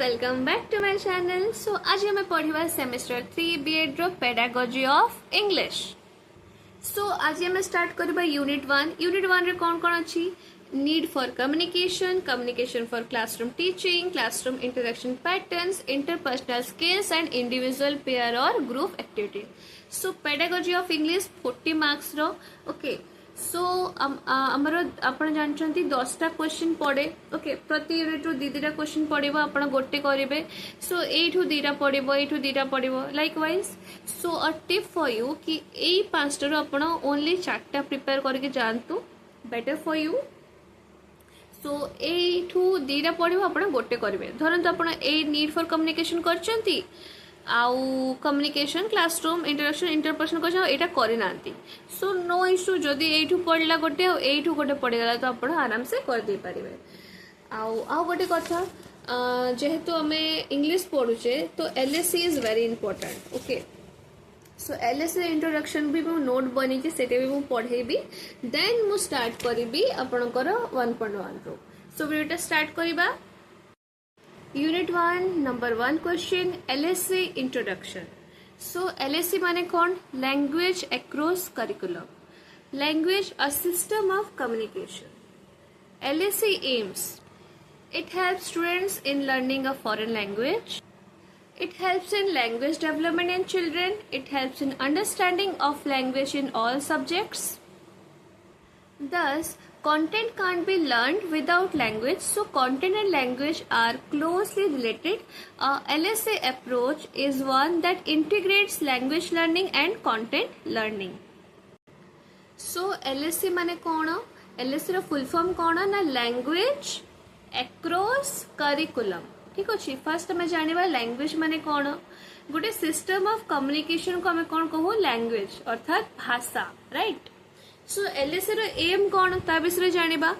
Welcome back to my channel. So आज हमें पढ़िबा सेमेस्टर 3 बीएड रो पेडागोजी ऑफ इंग्लिश। सो आज हमें स्टार्ट करबा यूनिट 1। यूनिट 1 रे कौन कौन अछि? Need for communication, communication for classroom teaching, classroom interaction patterns, interpersonal skills and individual pair और group activity. So pedagogy of English 40 marks रो। ओके, सो आमर आप जानते 10टा क्वेश्चन पड़े। ओके, प्रति यूनिट रू दीटा क्वेश्चन पड़ो, आप गोटे करेंगे। सो एठू दीटा पड़ो, एठू दीटा पड़ो like wise. So a tip for you कि यही 5टारू आप ओनली 4टा प्रिपेयर करके जातु, बेटर फॉर यू। सो एठू दीटा पड़ो, आप गोटे करेंगे। धरत आप नीड फॉर कम्युनिकेशन करचंती आउ communication classroom interaction interpersonal question एटा करना। सो नो इश्यू, जदि एठू पड़ला गोटे एठू गोटे पड़गला तो आप आराम से कर दे पारिबे। आउ गोटे कथा, जेहेतु आम इंग्लिश पढ़ुचे तो LSC is very important. Okay, so LSC introduction भी मु नोट बनी सेटे भी मु पढ़ेबी, देन मु स्टार्ट करी आपनकर 1.1 रो। सो वीडियो स्टार्ट करिबा। Unit 1 number 1 question, LSC introduction. So LSC माने कौन? Language across curriculum, language a system of communication. LSC aims, it helps students in learning a foreign language, it helps in language development in children, it helps in understanding of language in all subjects. Thus content can't be learned without language, so content and language are closely related. LSA approach is one that integrates language learning and content learning. So LSC माने कौन? LSC रो full form कौन ना? Language across curriculum. ठीक अच्छे, first हमें जानिबा language माने कौन। गोटे सिस्टम ऑफ कम्युनिकेशन को हमें कौन कहू? लैंग्वेज अर्थात भाषा, राइट। सो एलएससी रो एम कौन ता विषय जानिबा।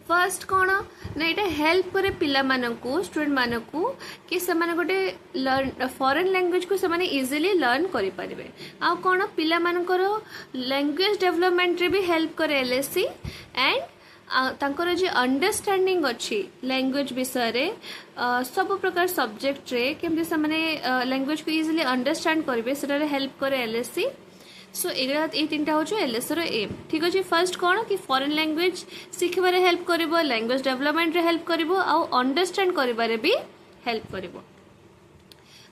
फर्स्ट कौन ना, ये हेल्प करे पिला मानकू, स्टूडेंट मानकू कि से गोटे फॉरेन लैंग्वेज को से इजिली लर्न करि परिबे। आ कौन पिला मानकर लैंग्वेज डेवलपमेंट रे भी हेल्प करे एलएससी, एंड तांकर जे अंडरस्टैंडिंग अच्छी लैंग्वेज विषय रे सब प्रकार सब्जेक्ट रे केमति से लैंग्वेज को इजिली अंडरस्टैंड करिवे सेटा हेल्प करे एलएससी। सो ये 3टा हूँ एलएससी रो एम। ठीक अच्छे, फर्स्ट कौन कि फॉरेन लैंग्वेज शिखबार हेल्प करिवो, लैंग्वेज डेवलपमेंट रे हेल्प करिवो, आउ अंडरस्टैंड करिबारे भी हेल्प करिवो।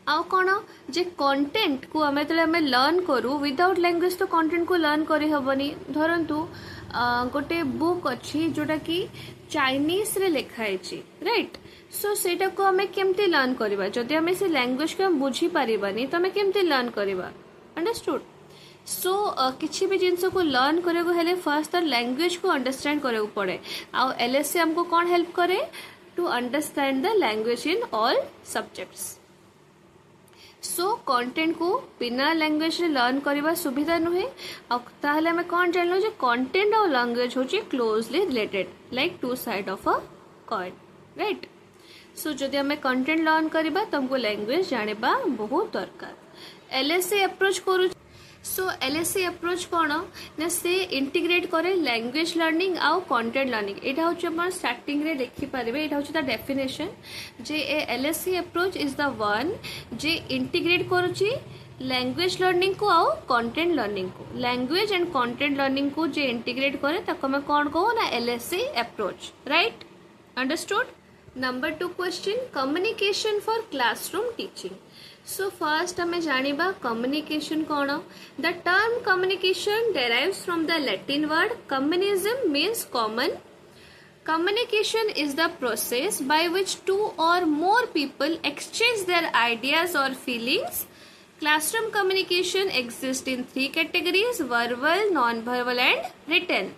आउ कौन जे कंटेंट को आमे तले आमे लर्न करू, विदाउट लैंग्वेज तो कंटेंट को लर्न करि हबनी। धरंतु गोटे बुक अच्छी जोटा कि चाइनीज रे लिखा है, राइट। सो सेटा को आमे केमती लर्न करिबा? जदि आमे से लैंग्वेज को हम बुझी पारिबानी तो आमे केमती लर्न करिबा? अंडरस्टूड। सो किसी भी जिनस को लर्न करे को हेले फर्स्ट तो लैंग्वेज को अंडरस्टैंड करे पड़े। आउ एलएससी हमको कौन हेल्प करे? To understand the language in all subjects. So content को बिना लैंग्वेज रे लर्न करबा सुविधा नुहे। ताहले हमें कौन जानलो जे कंटेंट और लैंग्वेज होची closely related, like two side of a coin, right. So जदि हमें कंटेंट लर्न करबा तो हमको लैंग्वेज जानिबा बहुत दरकार। एलएससी अप्रोच करू। सो एलएससी अप्रोच कौन ना, से इंटीग्रेट करे लैंग्वेज लर्निंग आउ कंटेंट लर्निंग। एटा होची अपन स्टार्टिंग रे देखि पारिबे, एटा होची ता definition J LSC approach is the one J integrate करूची लैंग्वेज लर्निंग को आउ कंटेंट लर्निंग को। लैंग्वेज एंड कंटेंट लर्निंग को जे इंटीग्रेट करे ताको मैं कौन कहू ना? LSC approach, right. Understood. Number 2 question, communication for classroom teaching. So first हमें जानिबा कम्युनिकेशन कौन। The term communication derives from the Latin word communism, means common. Communication is the process by which two or more people exchange their ideas or feelings. Classroom communication exists in 3 categories: verbal, non-verbal and written.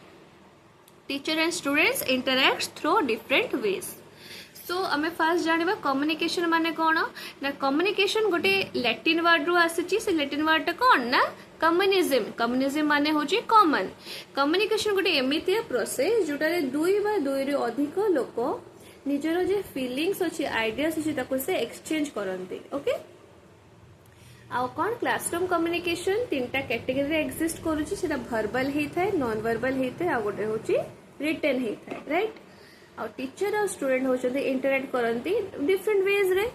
Teacher and students interact through different ways. सो आमे first जानिबा communication माने कौन ना। Communication गोटे Latin word रू आसीची, से Latin word टा कौन ना? कम्युनिज्म। कम्युनिज्म माने होची कॉमन। कम्युनिकेशन गोटे एमिति प्रोसेस जोटा रे 2 बा 2 रे अधिक लोक निजर जे फीलिंग्स अछि, आइडियाज अछि ताको से एक्सचेंज करंती। ओके, आउ कौन? क्लासरूम कम्युनिकेशन 3टा कैटेगरी रे एग्जिस्ट करूची, सेटा वर्बल हेइ थाए, नॉन वर्बल हेइ थाए, आ गोटे होची रिटन हेइ थाए, राइट। आ टीचर और स्टूडेंट होचंती इंटरैक्ट करंती डिफरेंट वेज रे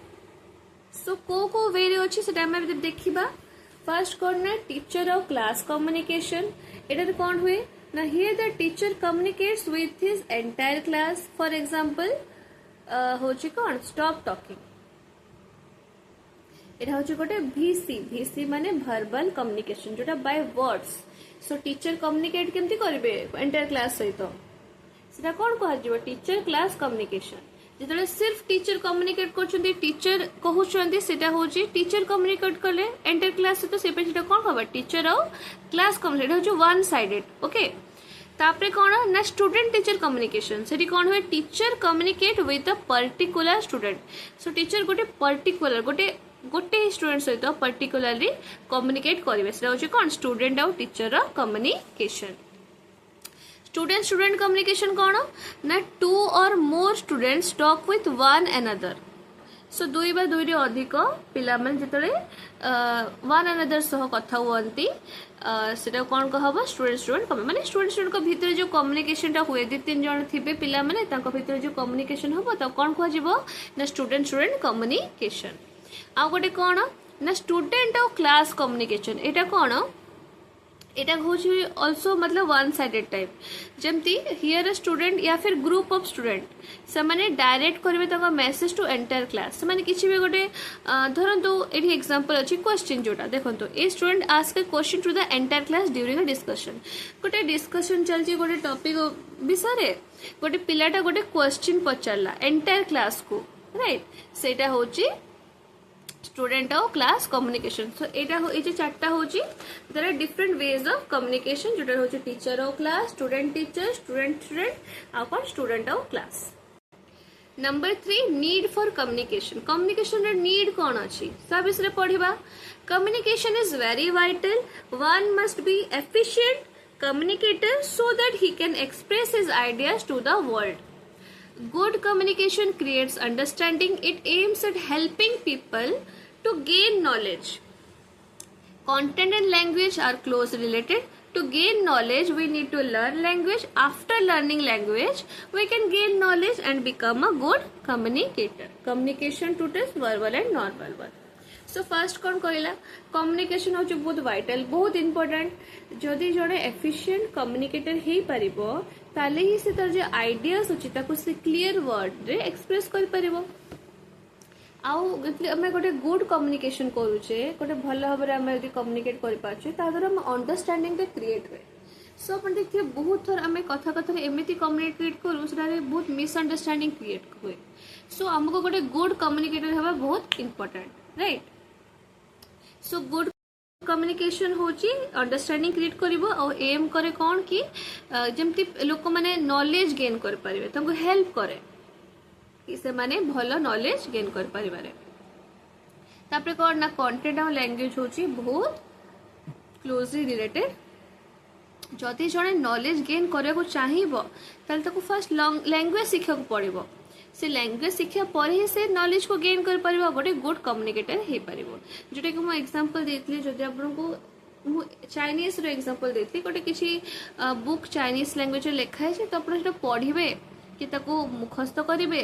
सो को वे रे अछि सेटा हम देखिबा फर्स्ट कोन ना टीचर और क्लास कम्युनिकेशन एटा कोन हुए ना here the teacher communicates with his entire class for example होची कोन स्टॉप टॉकिंग এটা হচ্ছে গোটে ভিসি মানে ভার্বাল কম্युनिकेशन जोटा by words so teacher communicate केमती करबे एंटायर क्लास सहित सेटा कोन कह जिवो टीचर क्लास कम्युनिकेशन जेतले सिर्फ टीचर कम्युनिकेट करछन्ती टीचर कहउछन्ती सेटा होची टीचर कम्युनिकेट करले एंटायर क्लास सहित सेपे सेटा कोन कहबा टीचर और क्लास कम्युनिकेट होची वन साइडेड ओके तापरे कोन ना स्टूडेंट टीचर कम्युनिकेशन सेठी कोन होय teacher communicate with a particular student so teacher गोटे पर्टिकुलर गोटे स्टूडेंट सहित पर्टिकुलरली कम्युनिकेट करेंगे से हूँ कौन स्टूडेंट और टीचर कम्युनिकेशन स्टूडेंट कम्युनिकेशन कौन ना टू और more students talk with one another so दुई बा दुई अधिक पिला माने जितले वन अनदर सह कथा हुअंती सेटा कौन कहबो स्टूडेंट माने स्टूडेंट को भीतर जो कम्युनिकेशन टा हुए दि तीन जन थिबे पिला माने तांको भीतर जो कम्युनिकेशन हबो त कौन कह जिवो ना स्टूडेंट कम्युनिकेशन आ गोटे कौन ना स्टूडेंट और क्लास कम्युनिकेशन एटा कौन एटा होची आल्सो मतलब वन साइडेड टाइप जमती हियर अ स्टूडेंट या फिर ग्रुप ऑफ स्टूडेंट से माने डायरेक्ट करबे तका मैसेज टू एंटायर क्लास से माने किछि भी गोटे धरंतु एठी एग्जांपल अछि क्वेश्चन जोटा देखंतु a student ask a question to the entire class during a discussion गोटे डिस्कशन चलछि गोटे टॉपिक विषय गोटे पिलाटा गोटे क्वेश्चन पचारला एंटायर क्लास को राइट सेटा होची स्टूडेंट और क्लास कम्युनिकेशन सो एटा हो जे चारटा होची there are different ways of communication जोटा होची टीचर और क्लास स्टूडेंट टीचर स्टूडेंट आ कोन स्टूडेंट और class number 3 need for communication रे नीड कोन अछि सब विषय पढिबा communication is very vital one must be efficient communicator so that he can express his ideas to the world Good communication creates understanding. It aims at helping people to gain knowledge. Content and language are closely related. To gain knowledge, we need to learn language. After learning language, we can gain knowledge and become a good communicator. Communication to test verbal and non-verbal one. So first कौन कहला communication हूँ बहुत vital बहुत important जदि जड़े efficient communicator हो पारिबो ताले ही से तर जे आइडियाज अछि ताको से क्लियर वर्ड रे एक्सप्रेस कर पारिबो आउ आमे गोटे गुड कम्युनिकेशन करूचे गोटे भल भाबरे आमे यदि कम्युनिकेट कर पाछे ता द्वारा हम अंडरस्टैंडिंग रे क्रिएट हुए सो अपन देखिए बहुत थर आमे कथा एमिति कम्युनिकेट करू सेटारे बहुत मिसअंडरस्टैंडिंग क्रिएट हुए सो हमको गोटे गुड कम्युनिकेटर हवा बहुत important right so good communication होची अंडरस्टैंडिंग क्रिएट करिवो और एम करे कोन कि जेमति लोक माने नॉलेज गेन कर परिबे तंको हेल्प करे कि से माने भलो नॉलेज गेन कर परिबारे तापरे कोन ना कंटेंट और लैंग्वेज होची बहुत क्लोजली रिलेटेड जदि जने नॉलेज गेन करे को चाहिबो ताले ताको फर्स्ट लैंग्वेज सिखा को पड़िबो से लैंग्वेज शिक्षा पर ही से नॉलेज को गेन कर पारिबो गोटे गुड कम्युनिकेटर हे पारिबो जोटा कि मो एग्जांपल देतली जदि आपन को मो चाइनीज रो एग्जांपल देतली गोटे किछि बुक चाइनीज लैंग्वेज रे लिखा है तो आपन सेटा पढिबे कि ताको मुखस्त करिवे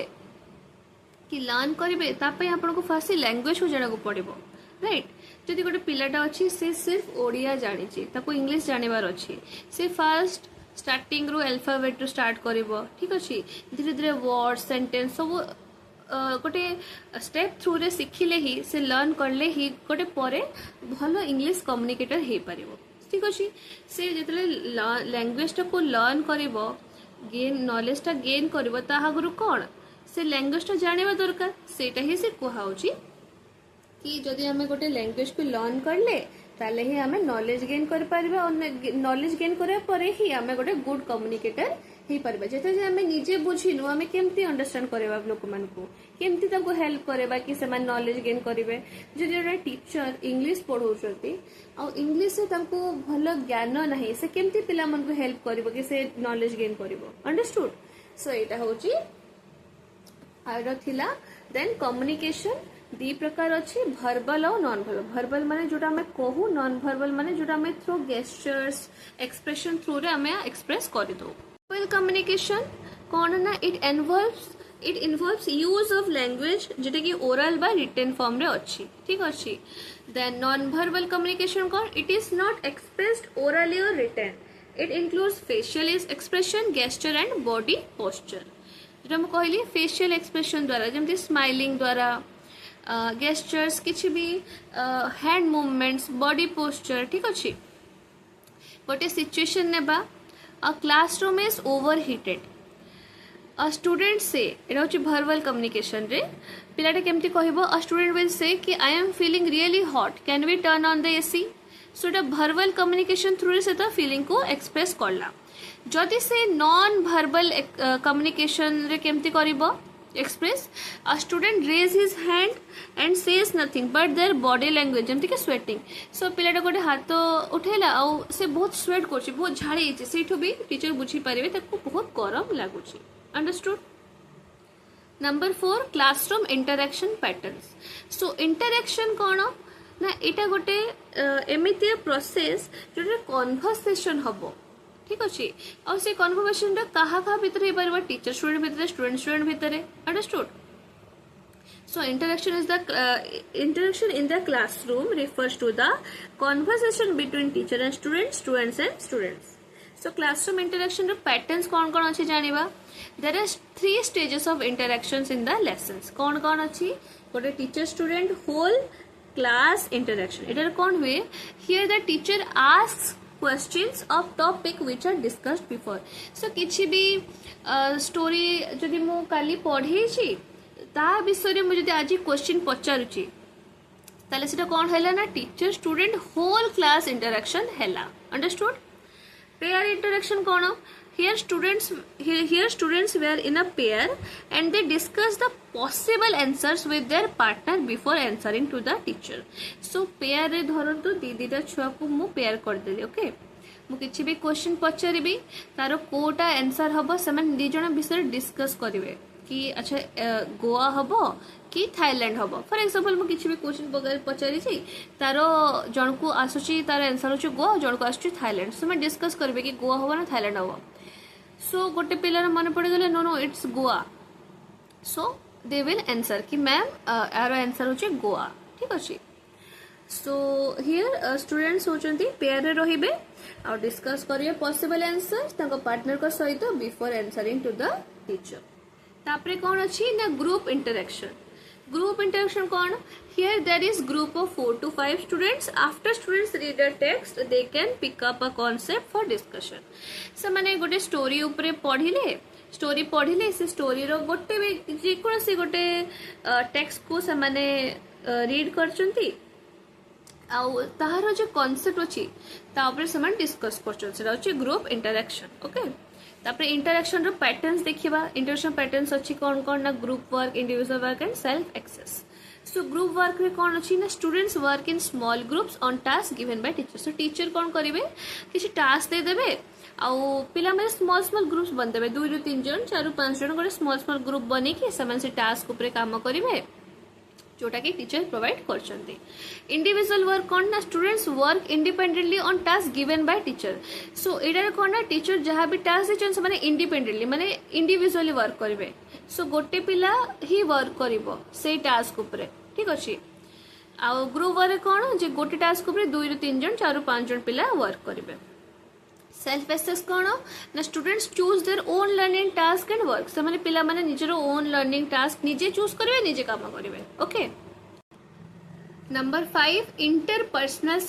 कि लर्न करिवे तापय आपन को फर्स्ट लैंग्वेज को जाना को पड़िबो राइट जदि गोटे पिलाटा अछि से सिर्फ ओडिया जानि छि ताको इंग्लिश जानिबार अछि से फर्स्ट स्टार्टिंग रो अल्फाबेट रो स्टार्ट करिवो ठीक अछि धीरे धीरे वर्ड सेंटेंस सब गोटे स्टेप थ्रू रे सिखिले ही से लर्न करले ही गोटे परे भलो इंग्लिश कम्युनिकेटर हे पारिबो ठीक अछि से जेतले लैंग्वेज टा को लर्न करिवो गेन नॉलेज टा गेन करिवो ता आगरु कोन से लैंग्वेज टा जानिबा दरकार सेटा ही से कोहाउची कि जदि हमें गोटे लैंग्वेज को लर्न करले ताले ही हमें नॉलेज गेन कर पारिबा और नॉलेज गेन करे परे ही हमें गोटे गुड कम्युनिकेटर ही पारिबा जेते जे हमें निजे बुझिनु हमें केमती अंडरस्टैंड करेबा लोक मान को केमती ताको हेल्प करेबा कि से मान नॉलेज गेन करिवे जे जे टीचर इंग्लिश पढौछथि और इंग्लिश से ताको भलो ज्ञान नाही से केमती पिला मन को हेल्प करिवो कि से नॉलेज गेन करिवो अंडरस्टूड सो एटा होची आरो थिला देन कम्युनिकेशन दी प्रकार अच्छी भर्बल और नॉन भर्बल भर्बल माने जोटा हमें कहू नॉन भर्बल माने जोटा हमें थ्रू गेस्चर्स एक्सप्रेशन थ्रू रे हमें एक्सप्रेस कर दो वर्बल कम्युनिकेशन कौन ना it involves use of language जोटा कि ओरल बा रिटन फॉर्म रे अच्छी ठीक अच्छी देन नॉन वर्बल कम्युनिकेशन कौन it is not expressed orally और written it includes facial expression gesture and body posture जो मैं कहली फेशियल एक्सप्रेशन द्वारा जमती स्माइलिंग द्वारा गेस्चर्स किसी भी हैंड मूवमेंट्स बॉडी पोस्चर ठीक अच्छे गोटे सिचुएशन नेबा a classroom is overheated a student से एटा होची वर्बल कम्युनिकेशन रे पिलाटा केमती कहबो अ स्टूडेंट विल से कि I am feeling really hot can we turn on the AC so एटा वर्बल कम्युनिकेशन थ्रू से तो फीलिंग को एक्सप्रेस करला जदि से नॉन वर्बल कम्युनिकेशन रे केमती करिवो express a student raise his hand and says nothing but their body language जमती के स्वेटिंग सो पिलाटा गोटे हाथ उठेला आउ से बहुत स्वेट करछि बहुत झाड़ी छै सेठो भी टीचर बुझी पारिबे ताको बहुत गरम लागुछि understood number 4 classroom interaction patterns so interaction कोन ना एटा गोटे एमिति प्रोसेस जोटे कन्वर्सेशन हबो ठीक अच्छे और से कन्वर्सेशन क्या भितर हो टीचर स्टूडेंट भितर स्टूडेंट स्टूडेंट भितर understood so interaction in the classroom refers to the conversation between teacher and students and students so classroom interaction patterns कौन कौन अच्छी जानिबा there are 3 stages of interactions in the lessons कौन कौन अच्छी गोटे teacher student whole class interaction इधर कौन हुए here the teacher asks questions of topic which are discussed before so किछि भी स्टोरी जदि मु काली पढ़े छी ता विषय रे मु जदि आज क्वेश्चन पचारुची ताले सेटा कोन हैला ना teacher student whole class interaction हैला अंडरस्टूड पेयर इंटरेक्शन कोन here students were in a pair and they discuss the possible answers with their partner before answering to the teacher so pair रे धरंतु दीदीटा छुआ को मु पेयर कर देली okay मु किछि भी क्वेश्चन पचारिबी तारो कोटा आंसर हबो समान दी जण विषय डिस्कस करिवे कि अच्छा गोवा हबो कि थाईलैंड हबो फॉर एग्जांपल मु किछि भी क्वेश्चन पचारि छी तारो जण को आसुची तारो आंसर होची गोवा जण को आसुची थाईलैंड सो मैं डिस्कस करबे कि गोवा हबो ना थाईलैंड हबो सो गोटे पिलार मन पड़ गले no no it's Goa so they will answer कि मैम यार आंसर होचे गोवा ठीक अच्छे सो हियर स्टूडेंट्स होचंती पेयर रे रहिबे और डिस्कस करिए पॉसिबल आंसर्स ताको पार्टनर को सहित before answering to the teacher तापरे कोन अछि ना ग्रुप इंटरेक्शन कोन here there is group of 4 to 5 students after students read a text they can pick up a concept for discussion से माने गोटे स्टोरी ऊपर पढ़िले से स्टोरी रो गोटे भी जे कोन से गोटे टेक्स्ट को से माने रीड करचंती आ ताहार जो कांसेप्ट अछि ता ऊपर से माने डिस्कस करचन से अछि ग्रुप इंटरेक्शन ओके तापर इंटरेक्शन रो पैटर्न्स देखिबा इंटरेक्शन पैटर्न्स अछि कोन कोन ना group work individual work and self access so group work रे कोन अछि ना students work in small groups on task given by teacher so teacher कोन करिवे किछि टास्क दे देबे आ पिला में स्मॉल ग्रुप्स बन देबे 2 ରୁ 3 जन 4 ରୁ 5 जन गोटे स्मॉल ग्रुप बने कि समान से टास्क ऊपर काम करिवे जोटा कि टीचर प्रोवाइड करचंती इंडिविजुअल वर्क कोन ना students work independently on task given by teacher सो एडा कोन ना टीचर जहां भी टास्क देचन से माने इंडिपेंडेंटली माने इंडिविजुअली वर्क करिवे सो गोटे पिला ही वर्क करिवो से टास्क ऊपर ठीक अछि आ ग्रुप वर्क कोन जे गोटे टास्क ऊपर 2 ରୁ 3 जन 4 ରୁ 5 जन पिला वर्क करिवे सेल्फ एसेस कोन ना students choose their own learning task and work से माने पिला माने निजर ओन लर्निंग टास्क निजे चूज करिवे निजे काम करिवे ओके नंबर 5 इंटरपर्सनल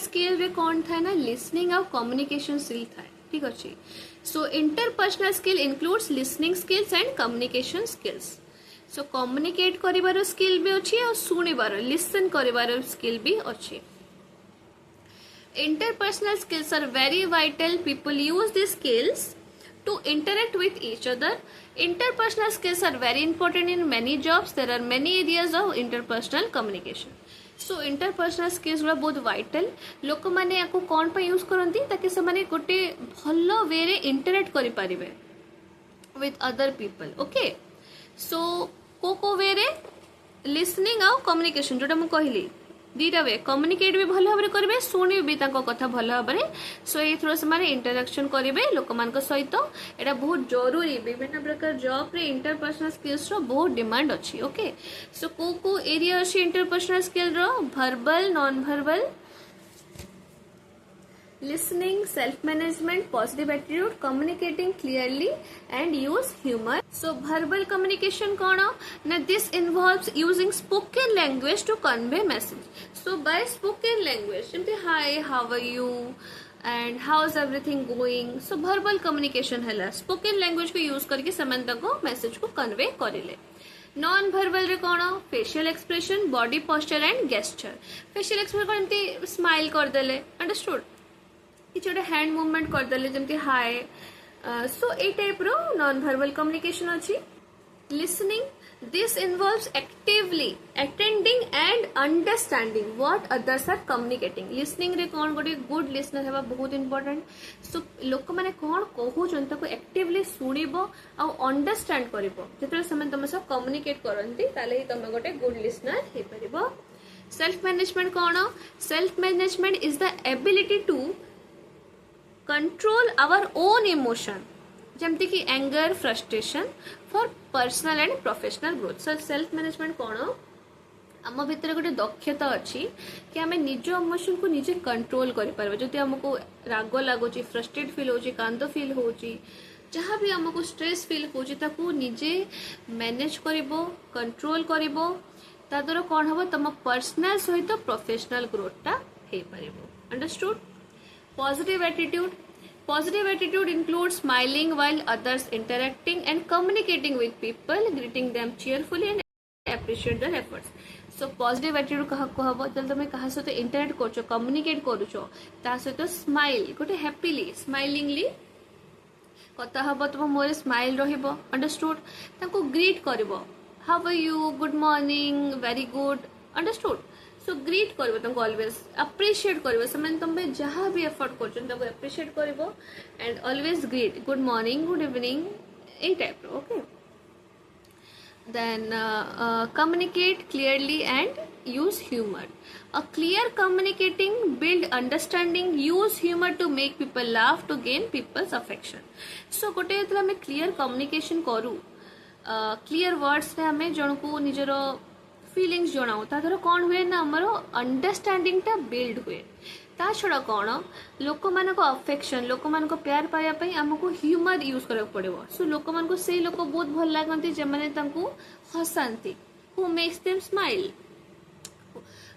स्किल रे कोन था ना लिसनिंग और कम्युनिकेशन स्किल था ठीक अछि so interpersonal skill includes listening skills and communication skills so communicate करिवार स्किल भी अच्छी और सुनिबार लिसन करिवार स्किल भी अच्छी interpersonal skills are very vital people use these skills to interact with each other interpersonal skills are very important in many jobs there are many areas of interpersonal communication so interpersonal skills गुला बहुत vital लोक माने याको कोन पे use करंती ताकि से माने गोटे भलो वे रे इंटरेक्ट करि परिबे with other people okay so को वे रे listening और communication जोटा मु कहली दीटा वे कम्युनिकेट भी भल भाव करेंगे शुणी भी कथा भल भाव सो ये थ्रो से इंटराक्शन करेंगे लोक मान सहित यहाँ बहुत जरूरी विभिन्न प्रकार जॉब रे इंटरपर्सनल स्किल्स रो बहुत डिमांड अच्छी ओके सो को एरिया अच्छी इंटरपर्सनल स्किल रो verbal non verbal listening, self-management, positive attitude, communicating clearly and use humor. So verbal communication कौन ना this involves using spoken language to convey message. So by spoken language जैसे hi, how are you and how's everything going. So verbal communication है spoken language को use करके समानता को message को convey करेले. नॉन भर्बल रे कौन facial expression body posture and gesture facial expression कौन एमती स्माइल करदेले अंडरस्टूड किसी गोटे हैंड मुवमेंट करदेले जमती हाय सो ए टाइप रो नॉन भर्बल कम्युनिकेशन अच्छी listening this involves actively attending and understanding what others are communicating listening रे कौन गोटे गुड लिसनर हेबा बहुत इंपोर्टेंट सो लोक माने कौन कहउछन ताको एक्टिवली सुनिबो आ अंडरस्टैंड करिवो जेतरे समय तुम सब कम्युनिकेट करंती ताले तुम गोटे गुड लिसनर हे परिबो सेल्फ मैनेजमेंट कौन self management is the ability to control our own emotion जमती कि anger frustration for personal and professional growth so self management कौन आम भितर गोटे दक्षता अच्छी कि आम निज इमोशन को निजे कंट्रोल कर जदि आमको राग लगुच फ्रस्ट्रेट फिल हो कांद फिल हो जहाँ भी आमको स्ट्रेस फिल हो निजे मैनेज कर कंट्रोल कर द्वारा कौन हम तुम पर्सनल सहित प्रोफेशनल ग्रोथटा हो पार understood Positive attitude includes smiling while others interacting and communicating with people, greeting them cheerfully and appreciate their efforts. So positive attitude कहा कहबो जब तुम कहा सहित इंटरेक्ट करछो कम्युनिकेट करूछो ता सहित स्माइल गोटे हैप्पीली स्माइलिंगली कथा हबो तुम मोर स्माइल रहिबो अंडरस्टूड ताको ग्रीट करबो how are you good morning very good understood so greet कर तुमको ऑलवेज अप्रिशिएट कर तुम जहाँ भी एफर्ट कर अप्रिशिएट कर and always greet good morning good evening a type okay then communicate clearly and use humour a clear communicating build understanding use humour to make people laugh to gain people's affection so गोटे जो आम clear communication करूँ clear words आम जन को निजर feelings जनाऊ ता द्वारा कौन हुए ना आमर अंडरस्टैंडिंग टा बिल्ड हुए ता छड़ा कौन लोक मान अफेक्शन लोक मान प्यार पाइबापी आमको ह्यूमर यूज करा पड़ो सो लोक मान से लोक बहुत भल लगती जो मैंने हसाती हु मेक्स देम स्माइल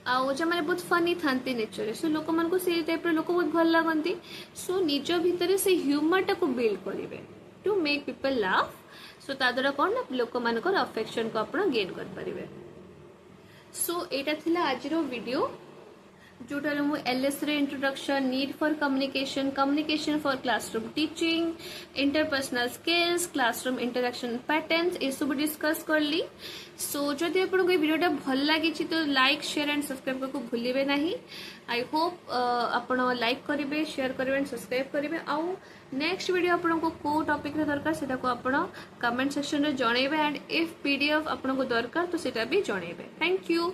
आउ जो मैंने बहुत फनी था नेचर सो लोक मान से टाइप लोक बहुत भल लगती सो निज भितर से ह्यूमर टाक बिल्ड करेंगे to make people laugh so ता द्वारा कौन लोक मान अफेक्शन को आप गेन करेंगे सो एटा थिला आजिर वीडियो जोटार मु एलएस रे introduction need for communication communication for classroom teaching interpersonal skills classroom interaction patterns ये सब डिस्कस करली सो जदि आपको ये वीडियोटा भल लगी तो लाइक शेयर एंड सब्सक्राइब करको भूलिबे नहीं आई होप आपण लाइक करेंगे शेयर करेंगे एंड सब्सक्राइब करेंगे आउ नेक्स्ट वीडियो आपको को टॉपिक रे दरकार सेटा को आपण कमेंट सेक्शन रे जणेबे एंड इफ पीडीएफ आपको दरकार तो सेटा भी जणेबे थैंक यू।